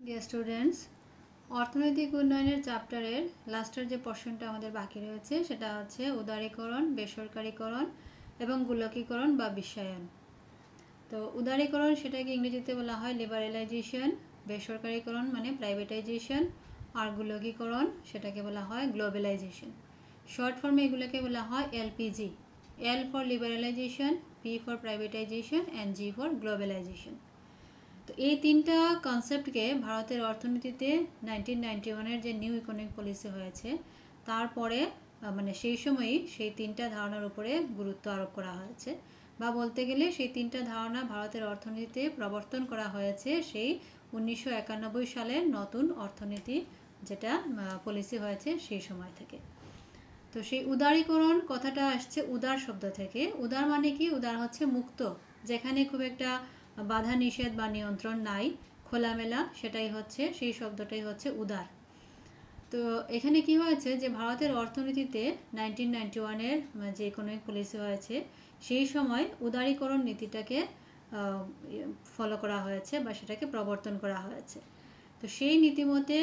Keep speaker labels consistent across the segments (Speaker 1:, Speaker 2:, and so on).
Speaker 1: Dear students, অর্থনৈতিক উন্নয়নের চ্যাপ্টারের লাস্টের যে পোর্শনটা আমাদের বাকি রয়েছে সেটা হচ্ছে উদারীকরণ, বেসরকারীকরণ এবং গোলকীকরণ বা বিশ্বায়ন। তো উদারীকরণ সেটাকে ইংরেজিতে বলা হয় লিবারেলাইজেশন, বেসরকারীকরণ মানে প্রাইভেটাইজেশন, আর গোলকীকরণ সেটাকে বলা হয় গ্লোবালাইজেশন। শর্ট ফর্মে এগুলোকে বলা হয় LPG, L for liberalization, P for privatization and G for globalization. তো এই তিনটা কনসেপ্টকে ভারতের অর্থনীতিতে 1991-এর যে নিউ ইকোনমিক পলিসি হয়েছে তারপরে মানে সেই সময়ই সেই তিনটা ধারণার উপরে গুরুত্ব আরোপ করা হয়েছে, বা বলতে গেলে সেই তিনটা ধারণা ভারতের অর্থনীতিতে প্রবর্তন করা হয়েছে সেই 1991 সালের নতুন অর্থনীতি যেটা পলিসি হয়েছে সেই সময় থেকে। তো সেই উদারীকরণ কথাটা আসছে উদার শব্দ থেকে। উদার মানে কি? উদার হচ্ছে মুক্ত, যেখানে খুব একটা বাধা নিষেধ বা নিয়ন্ত্রণ নাই, খোলামেলা, সেটাই হচ্ছে সেই শব্দটাই হচ্ছে উদার। তো এখানে কি হয়েছে যে ভারতের অর্থনীতিতে 1991-এর যে ইকোনমিক পলিসি হয়েছে সেই সময় উদারীকরণ নীতিটাকে ফলো করা হয়েছে বা সেটাকে প্রবর্তন করা হয়েছে। তো সেই নীতিমতে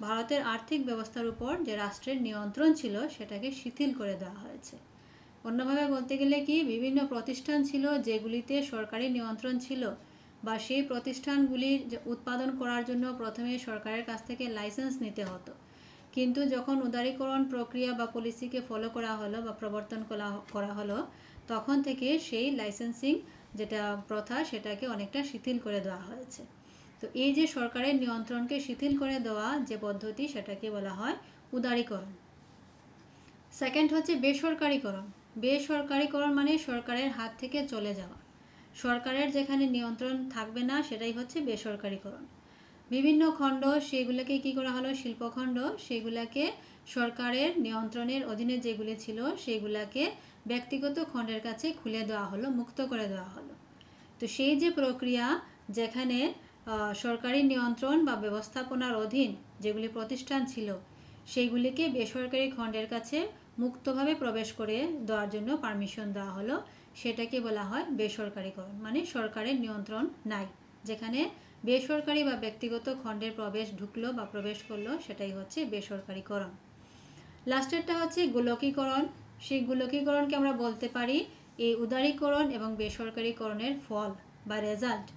Speaker 1: ভারতের আর্থিক ব্যবস্থার উপর যে রাষ্ট্রের নিয়ন্ত্রণ ছিল সেটাকে শিথিল করে দেওয়া হয়েছে। অন্যভাবে বলতে গেলে কি, বিভিন্ন প্রতিষ্ঠান ছিল যেগুলিতে সরকারি নিয়ন্ত্রণ ছিল, বা সেই প্রতিষ্ঠানগুলির উৎপাদন করার জন্য প্রথমে সরকারের কাছ থেকে লাইসেন্স নিতে হতো, কিন্তু যখন উদারীকরণ প্রক্রিয়া বা পলিসিকে ফলো করা হলো বা প্রবর্তন করা হলো তখন থেকে সেই লাইসেন্সিং যেটা প্রথা সেটাকে অনেকটা শিথিল করে দেওয়া হয়েছে। তো এই যে সরকারের নিয়ন্ত্রণকে শিথিল করে দেওয়া যে পদ্ধতি সেটাকে বলা হয় উদারীকরণ। সেকেন্ড হচ্ছে বেসরকারীকরণ। বেসরকারীকরণ মানে সরকারের হাত থেকে চলে যাওয়া, সরকারের যেখানে নিয়ন্ত্রণ থাকবে না সেটাই হচ্ছে বেসরকারীকরণ। বিভিন্ন খণ্ড সেগুলোকে কি করা হলো, শিল্পখণ্ড, সেগুলোকে সরকারের নিয়ন্ত্রণের অধীনে যেগুলি ছিল সেগুলোকে ব্যক্তিগত খণ্ডের কাছে খুলে দেওয়া হলো, মুক্ত করে দেওয়া হলো। তো সেই যে প্রক্রিয়া, যেখানে সরকারি নিয়ন্ত্রণ বা ব্যবস্থাপনার অধীন যেগুলি প্রতিষ্ঠান ছিল সেইগুলিকে বেসরকারি খণ্ডের কাছে মুক্তভাবে প্রবেশ করে দেওয়ার জন্য পারমিশন দেওয়া হলো, সেটাকে বলা হয় বেসরকারীকরণ। মানে সরকারের নিয়ন্ত্রণ নাই, যেখানে বেসরকারি বা ব্যক্তিগত খণ্ডের প্রবেশ ঢুকলো বা প্রবেশ করলো সেটাই হচ্ছে বেসরকারীকরণ। লাস্টেরটা হচ্ছে গোলকীকরণ। সেই গোলকীকরণকে আমরা বলতে পারি এই উদারীকরণ এবং বেসরকারীকরণের ফল বা রেজাল্ট।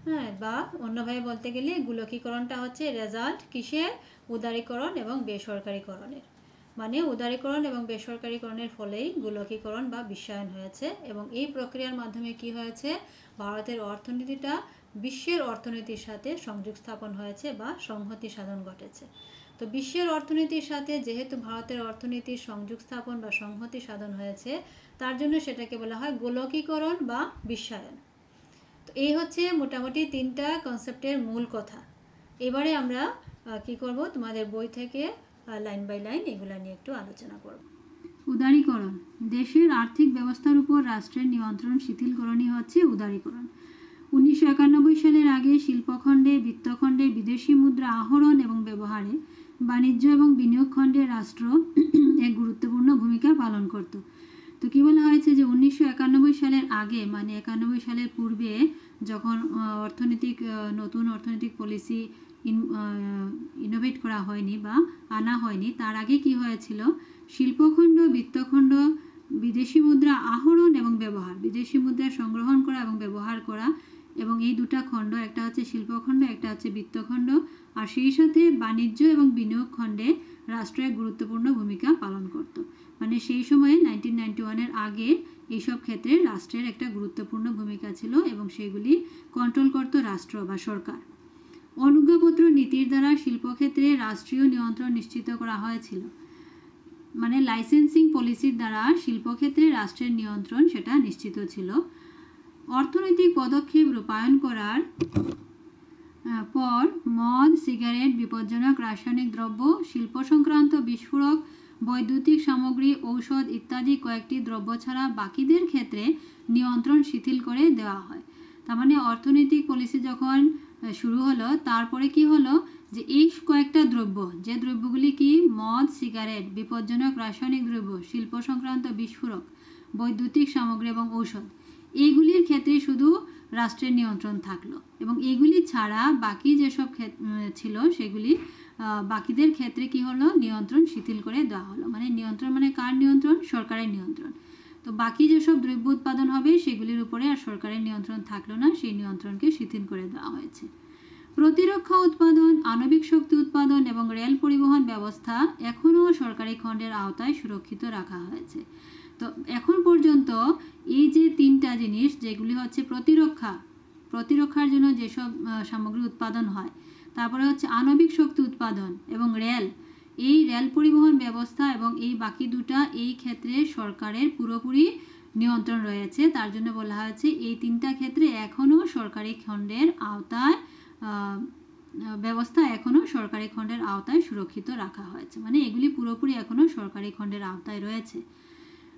Speaker 1: হ্যাঁ, বা অন্যভাবে বলতে গেলে গোলকীকরণটা হচ্ছে রেজাল্ট কিসের? উদারীকরণ এবং বেসরকারীকরণের। মানে উদারীকরণ এবং বেসরকারীকরণের ফলেই গোলকীকরণ বা বিশ্বায়ন হয়েছে, এবং এই প্রক্রিয়ার মাধ্যমে কি হয়েছে, ভারতের অর্থনীতিটা বিশ্বের অর্থনীতির সাথে সংযোগ স্থাপন হয়েছে বা সংহতি সাধন ঘটেছে। তো বিশ্বের অর্থনীতির সাথে যেহেতু ভারতের অর্থনীতির সংযোগ স্থাপন বা সংহতি সাধন হয়েছে, তার জন্য সেটাকে বলা হয় গোলকীকরণ বা বিশ্বায়ন। তো এই হচ্ছে মোটামুটি তিনটা কনসেপ্টের মূল কথা। এবারে আমরা কি করব, তোমাদের বই থেকে লাইন বাই লাইন এগুলা নিয়ে একটু আলোচনা করব। উদারীকরণ, দেশের আর্থিক ব্যবস্থার উপর রাষ্ট্রের নিয়ন্ত্রণ শিথিলকরণই হচ্ছে উদারীকরণ। 1991 সালের আগে শিল্পখণ্ডে, বিত্তখণ্ডে বিদেশি মুদ্রা আহরণ এবং ব্যবহারে, বাণিজ্য এবং বিনিয়োগ খণ্ডে রাষ্ট্র এক গুরুত্বপূর্ণ ভূমিকা পালন করত। তো কী বলা হয়েছে যে 1991 সালের আগে মানে 91 সালের পূর্বে যখন নতুন অর্থনৈতিক পলিসি ইনোভেট করা হয়নি বা আনা হয়নি, তার আগে কি হয়েছিল, শিল্পখণ্ড, বিত্তখণ্ড, বিদেশি মুদ্রা আহরণ এবং ব্যবহার, বিদেশি মুদ্রা সংগ্রহণ করা এবং ব্যবহার করা, এবং এই দুটা খণ্ড, একটা হচ্ছে শিল্পখণ্ড, একটা হচ্ছে বিত্তখণ্ড, আর সেই সাথে বাণিজ্য এবং বিনিয়োগ খণ্ডে রাষ্ট্র এক গুরুত্বপূর্ণ ভূমিকা পালন করত। মানে সেই সময়ে 1991-এর আগে এইসব ক্ষেত্রে রাষ্ট্রের একটা গুরুত্বপূর্ণ ভূমিকা ছিল এবং সেগুলি কন্ট্রোল করত রাষ্ট্র বা সরকার। অনুজ্ঞাপত্র নীতির দ্বারা শিল্পক্ষেত্রে রাষ্ট্রীয় নিয়ন্ত্রণ নিশ্চিত করা হয়েছিল। মানে লাইসেন্সিং পলিসির দ্বারা শিল্পক্ষেত্রে রাষ্ট্রের নিয়ন্ত্রণ সেটা নিশ্চিত ছিল। অর্থনৈতিক পদক্ষেপ রূপায়ণ করার পর মদ, সিগারেট, বিপজ্জনক রাসায়নিক দ্রব্য, শিল্প সংক্রান্ত বিস্ফোরক, বৈদ্যুতিক সামগ্রী, ঔষধ ইত্যাদি কয়েকটি দ্রব্য ছাড়া বাকিদের ক্ষেত্রে নিয়ন্ত্রণ শিথিল করে দেওয়া হয়। তার মানে অর্থনৈতিক পলিসি যখন শুরু হলো তারপরে কি হলো যে এই কয়েকটা দ্রব্য, যে দ্রব্যগুলি কি, মদ, সিগারেট, বিপজ্জনক রাসায়নিক দ্রব্য, শিল্প সংক্রান্ত বিস্ফোরক, বৈদ্যুতিক সামগ্রী এবং ঔষধ, এইগুলির ক্ষেত্রে শুধু রাষ্ট্রের নিয়ন্ত্রণ থাকলো এবং এগুলি ছাড়া বাকি যেসব ছিল সেগুলি বাকিদের ক্ষেত্রে কি হলো, নিয়ন্ত্রণ শিথিল করে দেওয়া হলো। মানে নিয়ন্ত্রণ মানে কার নিয়ন্ত্রণ? সরকারের নিয়ন্ত্রণ। তো বাকি যেসব দ্রব্য উৎপাদন হবে সেগুলির উপরে আর সরকারের নিয়ন্ত্রণ থাকলো না, সেই নিয়ন্ত্রণকে শিথিল করে দেওয়া হয়েছে। প্রতিরক্ষা উৎপাদন, আণবিক শক্তি উৎপাদন এবং রেল পরিবহন ব্যবস্থা এখনও সরকারি খণ্ডের আওতায় সুরক্ষিত রাখা হয়েছে। তো এখন পর্যন্ত এই যে তিনটা জিনিস, যেগুলি হচ্ছে প্রতিরক্ষার জন্য যেসব সামগ্রী উৎপাদন হয়, তারপরে হচ্ছে আণবিক শক্তি উৎপাদন এবং এই রেল পরিবহন ব্যবস্থা এবং এই বাকি দুটা, এই ক্ষেত্রে সরকারের পুরোপুরি নিয়ন্ত্রণ রয়েছে। তার জন্য বলা হয়েছে এই তিনটা ক্ষেত্রে এখনও সরকারি খণ্ডের আওতায় ব্যবস্থা এখনও সরকারি খণ্ডের আওতায় সুরক্ষিত রাখা হয়েছে। মানে এগুলি পুরোপুরি এখনও সরকারি খণ্ডের আওতায় রয়েছে।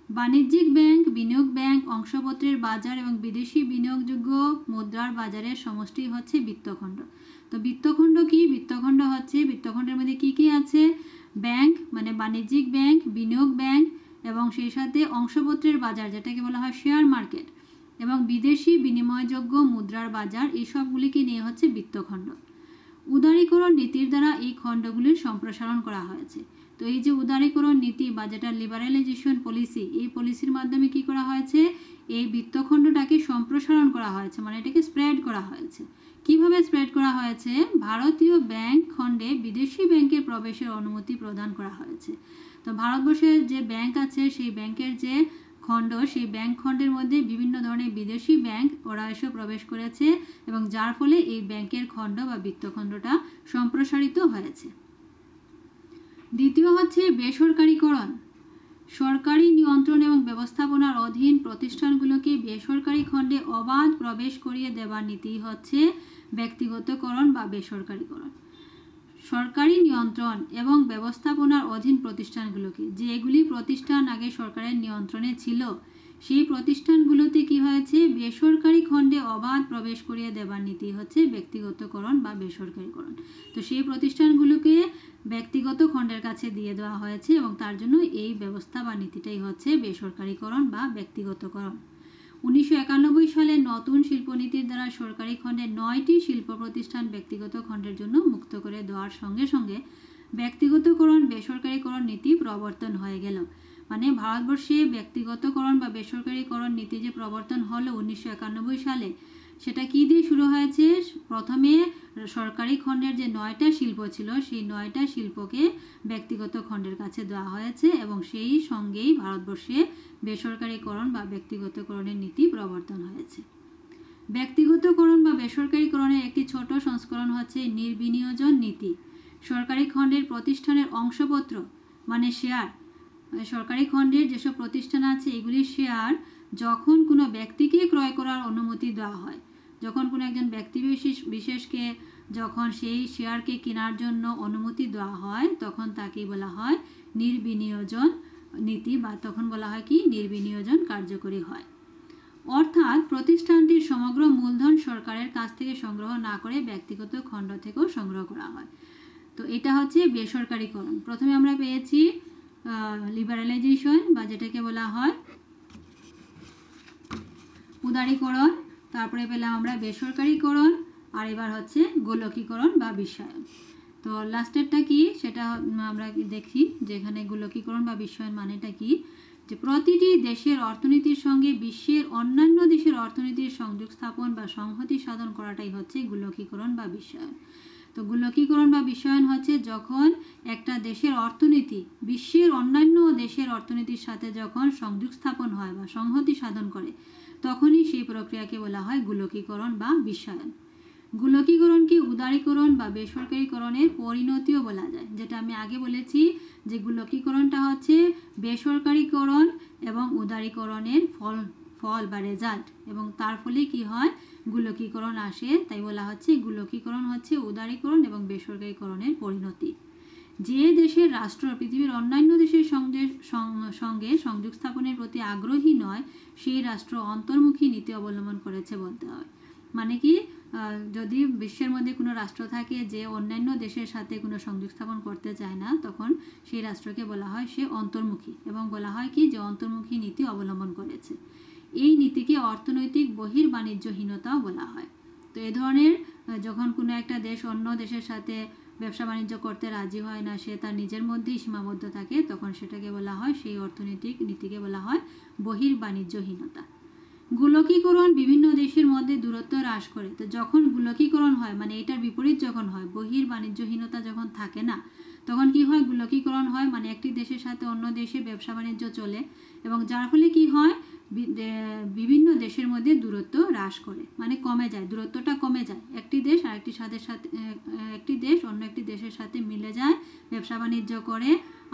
Speaker 1: বাণিজ্যিক ব্যাংক, বিনিয়োগ ব্যাংক, অংশপত্রের বাজার এবং বিদেশি বিনিয়োগযোগ্য মুদ্রার বাজারের সমষ্টি হচ্ছে বিত্তখণ্ড। তো বিত্তখণ্ড কি? বিত্তখণ্ড হচ্ছে, বিত্তখণ্ডের মধ্যে কি কি আছে? ব্যাংক মানে বাণিজ্যিক ব্যাংক, বিনিয়োগ ব্যাংক এবং সেই সাথে অংশপত্রের বাজার যেটাকে বলা হয় শেয়ার মার্কেট এবং বিদেশি বিনিময়যোগ্য মুদ্রার বাজার, এই সবগুলিকে নিয়ে হচ্ছে বিত্তখণ্ড। উদারীকরণ নীতির দ্বারা এই খণ্ডগুলির সম্প্রসারণ করা হয়েছে। তো এই যে উদারীকরণ নীতি বা যেটা লিবারালাইজেশন পলিসি, এই পলিসির মাধ্যমে কি করা হয়েছে? এই বিত্তখণ্ডটাকে সম্প্রসারণ করা হয়েছে, মানে এটাকে স্প্রেড করা হয়েছে। কিভাবে স্প্রেড করা হয়েছে? ভারতীয় ব্যাংক খণ্ডে বিদেশি ব্যাংকের প্রবেশের অনুমতি প্রদান করা হয়েছে। তো ভারতবর্ষের যে ব্যাংক আছে, সেই ব্যাংকের যে খণ্ড, সেই ব্যাংক খণ্ডের মধ্যে বিভিন্ন ধরনের বিদেশি ব্যাংক ওরা এসে প্রবেশ করেছে এবং যার ফলে এই ব্যাংকের খণ্ড বা বিত্তখণ্ডটা সম্প্রসারিত হয়েছে। দ্বিতীয় হচ্ছে বেসরকারীকরণ। সরকারি নিয়ন্ত্রণ এবং ব্যবস্থাপনার অধীন প্রতিষ্ঠানগুলোকে বেসরকারি খণ্ডে অবাধ প্রবেশ করিয়ে দেওয়ার নীতি হচ্ছে ব্যক্তিগতকরণ বা বেসরকারীকরণ। সরকারি নিয়ন্ত্রণ এবং ব্যবস্থাপনার অধীন প্রতিষ্ঠানগুলোকে, যেগুলি প্রতিষ্ঠান আগে সরকারের নিয়ন্ত্রণে ছিল, সেই প্রতিষ্ঠানগুলোতে কি হয়েছে? বেসরকারি খণ্ডে অবাধ প্রবেশ করিয়ে দেওয়ার নীতি হচ্ছে ব্যক্তিগতকরণ বা বেসরকারীকরণ। তো সেই প্রতিষ্ঠানগুলোকে ব্যক্তিগত খণ্ডের কাছে দিয়ে দেওয়া হয়েছে এবং তার জন্য এই ব্যবস্থা বা নীতিটাই হচ্ছে বেসরকারীকরণ বা ব্যক্তিগতকরণ। 1991 সালে নতুন শিল্পনীতির দ্বারা সরকারি খণ্ডের 9টি শিল্প প্রতিষ্ঠান ব্যক্তিগত খণ্ডের জন্য মুক্ত করে দেওয়ার সঙ্গে সঙ্গে ব্যক্তিগতকরণ বেসরকারীকরণ নীতি প্রবর্তন হয়ে গেল। মানে ভারতবর্ষে ব্যক্তিগতকরণ বা বেসরকারীকরণ নীতি যে প্রবর্তন হলো 1991 সালে, সেটা কি দিয়ে শুরু হয়েছে? প্রথমে সরকারি খণ্ডের যে 9টা শিল্প ছিল, সেই 9টা শিল্পকে ব্যক্তিগত খণ্ডের কাছে দেওয়া হয়েছে এবং সেই সঙ্গেই ভারতবর্ষে বেসরকারীকরণ বা ব্যক্তিগতকরণের নীতি প্রবর্তন হয়েছে। ব্যক্তিগতকরণ বা বেসরকারীকরণের একটি ছোট সংস্করণ হচ্ছে নির্বিনিয়োজন নীতি। সরকারি খণ্ডের প্রতিষ্ঠানের অংশপত্র মানে শেয়ার, সরকারি খণ্ডের যেসব প্রতিষ্ঠান আছে এগুলির শেয়ার যখন কোনো ব্যক্তিকে ক্রয় করার অনুমতি দেওয়া হয়, যখন কোনো একজন ব্যক্তি বিশেষকে যখন সেই শেয়ারকে কেনার জন্য অনুমতি দেওয়া হয়, তখন তাকেই বলা হয় নির্বিনিয়োজন নীতি বা তখন বলা হয় কি নির্বিনিয়োজন কার্যকরী হয়। অর্থাৎ প্রতিষ্ঠানটির সমগ্র মূলধন সরকারের কাছ থেকে সংগ্রহ না করে ব্যক্তিগত খণ্ড থেকেও সংগ্রহ করা হয়। তো এটা হচ্ছে বেসরকারীকরণ। প্রথমে আমরা পেয়েছি লিবারালাইজেশন বা যেটাকে বলা হয় উদারীকরণ, তারপরে পেলাম আমরা বেসরকারীকরণ, আর এবার হচ্ছে গোলকীকরণ বা বিশ্বায়ন। তো লাস্টেরটা কি সেটা আমরা দেখি, যেখানে গোলকীকরণ বা বিশ্বায়ন মানেটা কি, যে প্রতিটি দেশের অর্থনীতির সঙ্গে বিশ্বের অন্যান্য দেশের অর্থনীতির সংযোগ স্থাপন বা সংহতি সাধন করাটাই হচ্ছে গোলকীকরণ বা বিশ্বায়ন। তো গোলকীকরণ বা বিশ্বায়ন হচ্ছে যখন একটা দেশের অর্থনীতি বিশ্বের অন্যান্য দেশের অর্থনীতির সাথে যখন সংযোগ স্থাপন হয় বা সংহতি সাধন করে, তখনই সেই প্রক্রিয়াকে বলা হয় গোলকীকরণ বা বিশ্বায়ন। গোলকীকরণকে উদারীকরণ বা বেসরকারীকরণের পরিণতিও বলা যায়, যেটা আমি আগে বলেছি যে গোলকীকরণটা হচ্ছে বেসরকারীকরণ এবং উদারীকরণের ফল বা রেজাল্ট, এবং তার ফলে কি হয় গোলকীকরণ আসে, তাই বলা হচ্ছে গোলকীকরণ হচ্ছে উদারীকরণ এবং বেসরকারীকরণের পরিণতি। যে দেশের রাষ্ট্র পৃথিবীর অন্যান্য দেশের সঙ্গে সংযোগ স্থাপনের প্রতি আগ্রহী নয়, সেই রাষ্ট্র অন্তর্মুখী নীতি অবলম্বন করেছে বলতে হয়। মানে কি, যদি বিশ্বের মধ্যে কোনো রাষ্ট্র থাকে যে অন্যান্য দেশের সাথে কোনো সংযোগ স্থাপন করতে চায় না, তখন সেই রাষ্ট্রকে বলা হয় সে অন্তর্মুখী, এবং বলা হয় কি যে অন্তর্মুখী নীতি অবলম্বন করেছে। এই নীতিকে অর্থনৈতিক বহির্বাণিজ্যহীনতাও বলা হয়। তো এ ধরনের যখন কোনো একটা দেশ অন্য দেশের সাথে ব্যবসা বাণিজ্য করতে রাজি হয় না, সে তার নিজের মধ্যেই সীমাবদ্ধ থাকে, তখন সেটাকে বলা হয়, সেই অর্থনৈতিক নীতিকে বলা হয় বহির্বাণিজ্যহীনতা। গোলকীকরণ বিভিন্ন দেশের মধ্যে দূরত্ব হ্রাস করে। তো যখন গোলকীকরণ হয়, মানে এটার বিপরীত যখন হয়, বহির্বাণিজ্যহীনতা যখন থাকে না, তখন কি হয়, গোলকীকরণ হয়, মানে একটি দেশের সাথে অন্য দেশে ব্যবসা বাণিজ্য চলে, এবং যার ফলে কি হয়, বিভিন্ন দেশের মধ্যে দূরত্ব হ্রাস করে, মানে কমে যায়, দূরত্বটা কমে যায়। একটি দেশ আরেকটির সাথে একটি দেশ অন্য একটি দেশের সাথে মিলে যায়, ব্যবসা বাণিজ্য করে,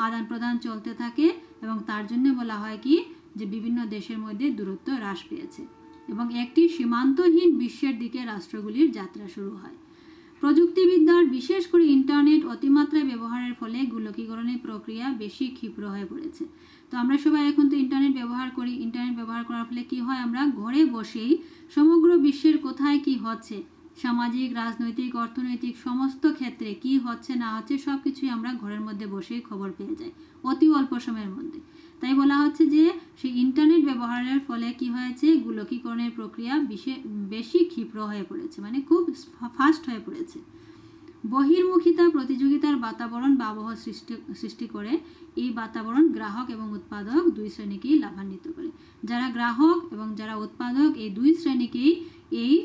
Speaker 1: আদান প্রদান চলতে থাকে, এবং তার জন্য বলা হয় কি, যে বিভিন্ন দেশের মধ্যে দূরত্ব হ্রাস পেয়েছে, এবং একটি সীমান্তহীন বিশ্বের দিকে রাষ্ট্রগুলির যাত্রা শুরু হয়। প্রযুক্তিবিদ্যার, বিশেষ করে ইন্টারনেট অতিমাত্রায় ব্যবহারের ফলে গোলকীকরণের প্রক্রিয়া বেশি ক্ষিপ্র হয়ে পড়েছে। তো আমরা সবাই এখন তো ইন্টারনেট ব্যবহার করি। ইন্টারনেট ব্যবহার করার ফলে কি হয়, আমরা ঘরে বসেই সমগ্র বিশ্বের কোথায় কি হচ্ছে, সামাজিক, রাজনৈতিক, অর্থনৈতিক সমস্ত ক্ষেত্রে কি হচ্ছে না হচ্ছে, সব কিছুই আমরা ঘরের মধ্যে বসেই খবর পেয়ে যাই অতি অল্প সময়ের মধ্যে। তাই বলা হচ্ছে যে সেই ইন্টারনেট ব্যবহারের ফলে কি হয়েছে, গোলকীকরণের প্রক্রিয়া বেশি ক্ষিপ্র হয়ে পড়েছে, মানে খুব ফাস্ট হয়ে পড়েছে। বহির্মুখিতা প্রতিযোগিতার বাতাবরণ বা আবহাওয়া সৃষ্টি করে। এই বাতাবরণ গ্রাহক এবং উৎপাদক দুই শ্রেণীকেই লাভান্বিত করে। যারা গ্রাহক এবং যারা উৎপাদক, এই দুই শ্রেণীকেই এই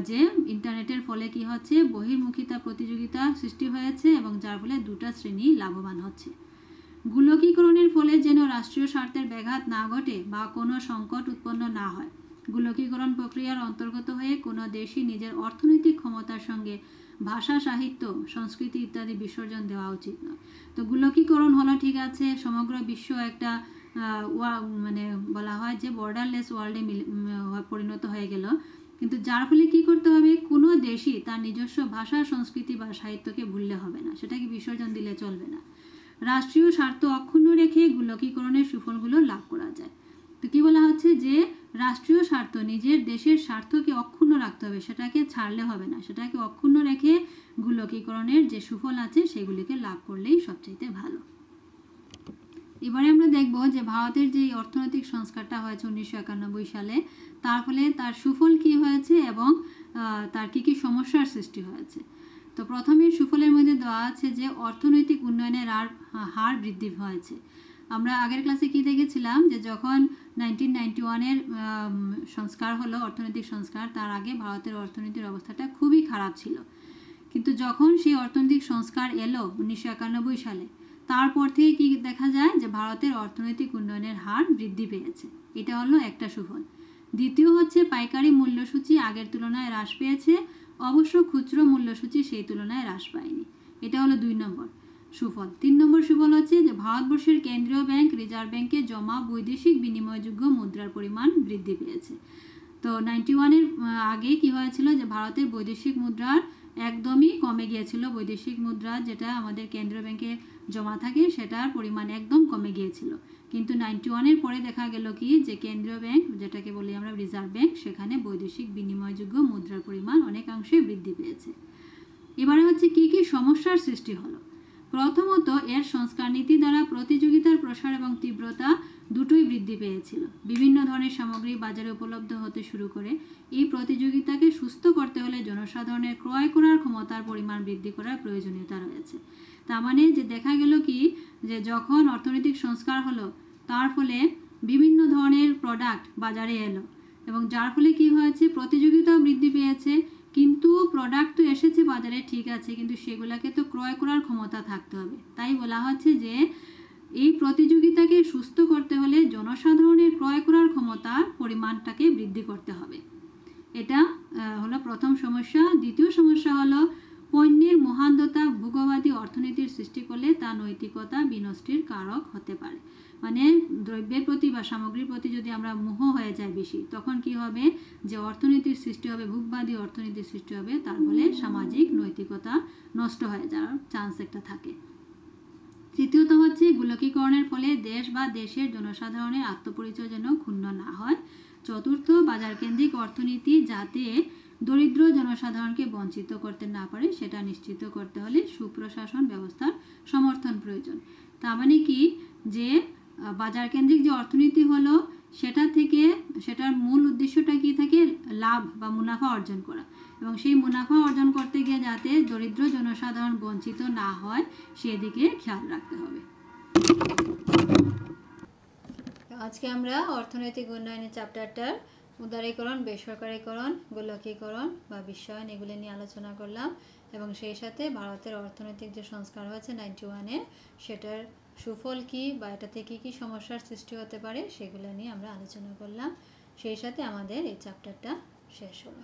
Speaker 1: যে ইন্টারনেটের ফলে কি হচ্ছে, বহির্মুখিতা প্রতিযোগিতা সৃষ্টি হয়েছে, এবং যার ফলে দুটা শ্রেণী লাভবান হচ্ছে। গোলকীকরণের ফলে যেন রাষ্ট্রীয় স্বার্থের ব্যাঘাত না ঘটে বা কোনো সংকট উৎপন্ন না হয়, গোলকীকরণ প্রক্রিয়ার অন্তর্গত হয়ে কোনো দেশই নিজের অর্থনৈতিক ক্ষমতার সঙ্গে ভাষা, সাহিত্য, সংস্কৃতি ইত্যাদি বিসর্জন দেওয়া উচিত নয়। তো গোলকীকরণ হলো, ঠিক আছে, সমগ্র বিশ্ব একটা মানে বলা হয় যে বর্ডারলেস ওয়ার্ল্ডে পরিণত হয়ে গেল, কিন্তু যার ফলে কি করতে হবে, কোনো দেশই তার নিজস্ব ভাষা, সংস্কৃতি বা সাহিত্যকে ভুললে হবে না, সেটাকে বিসর্জন দিলে চলবে না। রাষ্ট্রীয় স্বার্থ অক্ষুণ্ণ রেখে গোলকীকরণের সুফলগুলো লাভ করা যায়। তো কি বলা হচ্ছে, যে রাষ্ট্রীয় স্বার্থ, নিজের দেশের স্বার্থকে অক্ষুণ্ণ রাখতে হবে, সেটাকে ছাড়লে হবে না, সেটাকে অক্ষুণ্ণ রেখে গোলকীকরণের যে সুফল আছে সেগুলিকে লাভ করলেই সবচেয়ে ভালো। এবারে আমরা দেখব যে ভারতের যে অর্থনৈতিক সংস্কারটা হয়েছে 1991 সালে, তার ফলে তার সুফল কি হয়েছে এবং তার কি কি সমস্যার সৃষ্টি হয়েছে। তো প্রথমে সুফলের মধ্যে দেওয়া আছে যে অর্থনৈতিক উন্নয়নের হার বৃদ্ধি হয়েছে। আমরা আগের ক্লাসে কি দেখেছিলাম, যে যখন 1991-এর সংস্কার হলো, অর্থনৈতিক সংস্কার, তার আগে ভারতের অর্থনীতির অবস্থাটা খুবই খারাপ ছিল, কিন্তু যখন সেই অর্থনৈতিক সংস্কার এলো 1991 সালে, তারপর থেকে কি দেখা যায়, যে ভারতের অর্থনৈতিক উন্নয়নের হার বৃদ্ধি পেয়েছে। এটা হলো একটা সুফল। দ্বিতীয় হচ্ছে পাইকারি মূল্যসূচি আগের তুলনায় হ্রাস পেয়েছে, অবশ্য খুচরো মূল্যসূচি সেই তুলনায় হ্রাস পায়নি। এটা হলো 2 নম্বর সুফল। 3 নম্বর সুফল হচ্ছে যে ভারতবর্ষের কেন্দ্রীয় ব্যাংক, রিজার্ভ ব্যাংকে জমা বৈদেশিক বিনিময়যোগ্য মুদ্রার পরিমাণ বৃদ্ধি পেয়েছে। তো 91-এর আগে কি হয়েছিল, যে ভারতের বৈদেশিক মুদ্রার একদমই কমে গিয়েছিল, বৈদেশিক মুদ্রা যেটা আমাদের কেন্দ্রীয় ব্যাংকে জমা থাকে সেটার পরিমাণ একদম কমে গিয়েছিল। কিন্তু 91-এর পরে দেখা গেল কি, যে কেন্দ্রীয় ব্যাংক, যেটাকে বলি আমরা রিজার্ভ ব্যাংক, সেখানে বৈদেশিক বিনিময়যোগ্য মুদ্রার পরিমাণ অনেকাংশে বৃদ্ধি পেয়েছে। এবারে হচ্ছে কি কি সমস্যার সৃষ্টি হলো। প্রথমত, এর সংস্কার নীতি দ্বারা প্রতিযোগিতার প্রসার এবং তীব্রতা দুটোই বৃদ্ধি পেয়েছিল। বিভিন্ন ধরনের সামগ্রী বাজারে উপলব্ধ হতে শুরু করে। এই প্রতিযোগিতাকে সুস্থ করতে হলে জনসাধারণের ক্রয় করার ক্ষমতার পরিমাণ বৃদ্ধি করার প্রয়োজনীয়তা রয়েছে। তার মানে যে দেখা গেল কি, যে যখন অর্থনৈতিক সংস্কার হলো, তার ফলে বিভিন্ন ধরনের প্রোডাক্ট বাজারে এলো, এবং যার ফলে কি হয়েছে, প্রতিযোগিতাও বৃদ্ধি পেয়েছে, কিন্তু প্রোডাক্ট তো এসেছে বাজারে, ঠিক আছে, কিন্তু সেগুলোকে তো ক্রয় করার ক্ষমতা থাকতে হবে। তাই বলা হচ্ছে যে এই প্রতিযোগিতাকে সুস্থ করতে হলে জনসাধারণের ক্রয় করার ক্ষমতার পরিমাণটাকে বৃদ্ধি করতে হবে। এটা হলো প্রথম সমস্যা। দ্বিতীয় সমস্যা হলো পণ্যের মহান্ততা ভোগবাদী অর্থনীতির সৃষ্টি করলে তা নৈতিকতা বিনষ্টের কারক হতে পারে। মানে দ্রব্যের প্রতি বা সামগ্রীর প্রতি যদি আমরা মোহ হয়ে যায় বেশি, তখন কি হবে, যে অর্থনীতির সৃষ্টি হবে, ভোগবাদী অর্থনীতির সৃষ্টি হবে, তার ফলে সামাজিক নৈতিকতা নষ্ট হয়ে যাওয়ার চান্স একটা থাকে। তৃতীয়ত হচ্ছে গোলকীকরণের ফলে দেশ বা দেশের জনসাধারণের আত্মপরিচয় যেন ক্ষুণ্ণ না হয়। চতুর্থ, বাজারকেন্দ্রিক অর্থনীতি যাতে দরিদ্র জনসাধারণকে বঞ্চিত করতে না পারে, সেটা নিশ্চিত করতে হলে সুপ্রশাসন ব্যবস্থার সমর্থন প্রয়োজন। তার মানে কি, যে বাজারকেন্দ্রিক যে অর্থনীতি হলো, সেটার মূল উদ্দেশ্যটা কি থাকে? লাভ বা মুনাফা অর্জন করা, এবং সেই মুনাফা অর্জন করতে গিয়ে যাতে দরিদ্র জনসাধারণ বঞ্চিত না হয় সেদিকে খেয়াল রাখতে হবে। আজকে আমরা অর্থনৈতিক উন্নয়নের চ্যাপ্টারটার উদারীকরণ, বেসরকারীকরণ, গোলকীকরণ বা বিশ্বায়ন এগুলো নিয়ে আলোচনা করলাম, এবং সেই সাথে ভারতের অর্থনৈতিক যে সংস্কার হয়েছে 91-এ সেটার সুফল কী বা এটাতে কী কী সমস্যার সৃষ্টি হতে পারে সেগুলো নিয়ে আমরা আলোচনা করলাম। সেই সাথে আমাদের এই চ্যাপ্টারটা শেষ হলো।